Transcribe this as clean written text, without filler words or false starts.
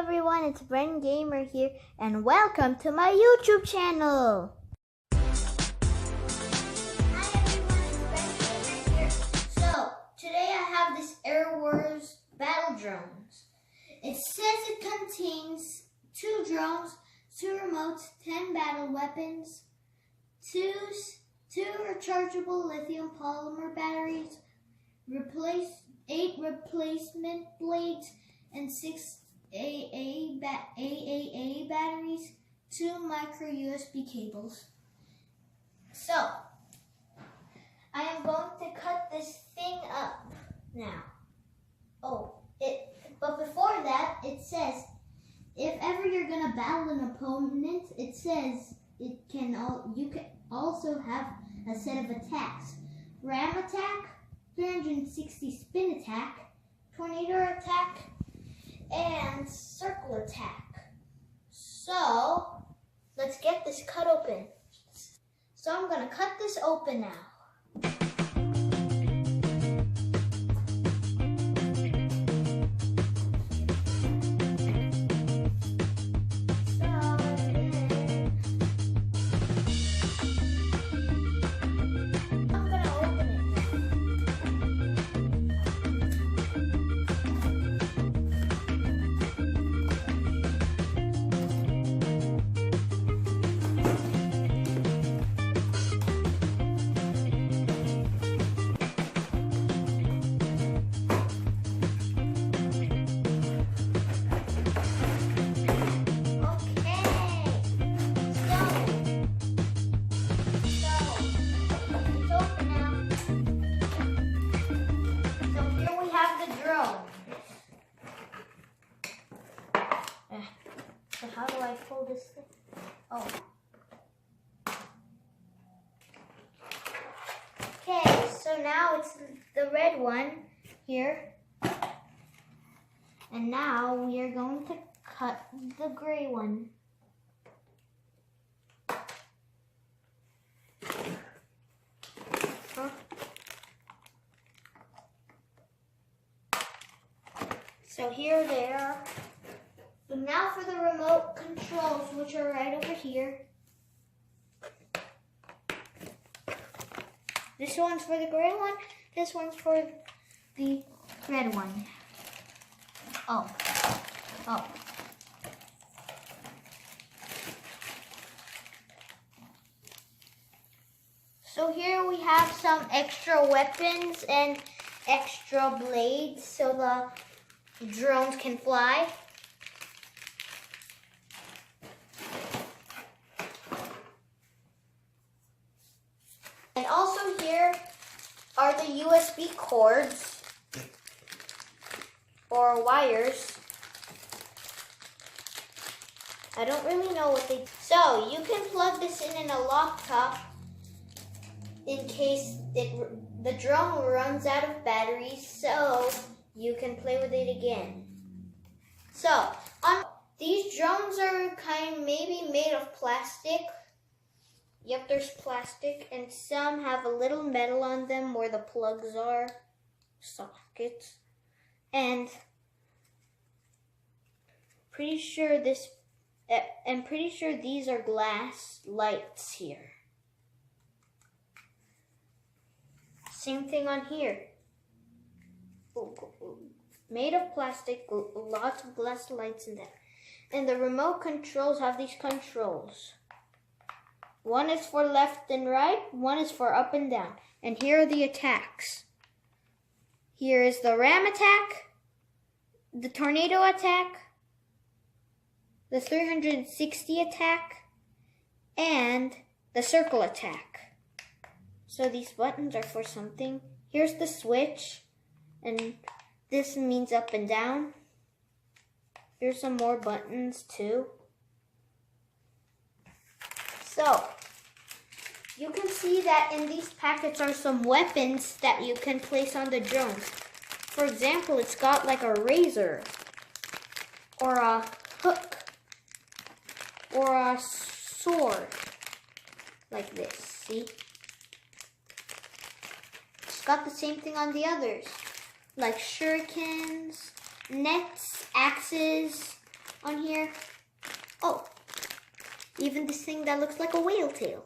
everyone, it's Bren Gamer here, and welcome to my YouTube channel. Hi everyone, it's Bren Gamer here. So, today I have this Air Wars Battle Drones. It says it contains 2 drones, 2 remotes, 10 battle weapons, 2 rechargeable lithium polymer batteries, 8 replacement blades, and 6 AAA batteries, 2 micro USB cables. So, I am going to cut this thing up now. But before that, it says, if ever you're gonna battle an opponent, it says you can also have a set of attacks: ram attack, 360 spin attack, tornado attack, and circle attack. So, let's get this cut open. So I'm gonna cut this open now. So how do I pull this thing? Okay, so now it's the red one here. And now we are going to cut the gray one. So here they are. So now for the remote controls, which are right over here. This one's for the gray one. This one's for the red one. Oh. So here we have some extra weapons and extra blades so the drones can fly. And also here are the USB cords or wires. I don't really know what they... So you can plug this in a laptop in case the drone runs out of batteries, so you can play with it again. So these drones are maybe made of plastic. Yep, there's plastic, and some have a little metal on them where the plugs are, sockets. And pretty sure these are glass lights here. Same thing on here. Made of plastic, lots of glass lights in there. And the remote controls have these controls. One is for left and right, one is for up and down. And here are the attacks. Here is the ram attack, the tornado attack, the 360 attack, and the circle attack. So these buttons are for something. Here's the switch, and this means up and down. Here's some more buttons too. So, you can see that in these packets are some weapons that you can place on the drones. For example, it's got like a razor, or a hook, or a sword, like this, see? It's got the same thing on the others, like shurikens, nets, axes, on here. Oh, even this thing that looks like a whale tail.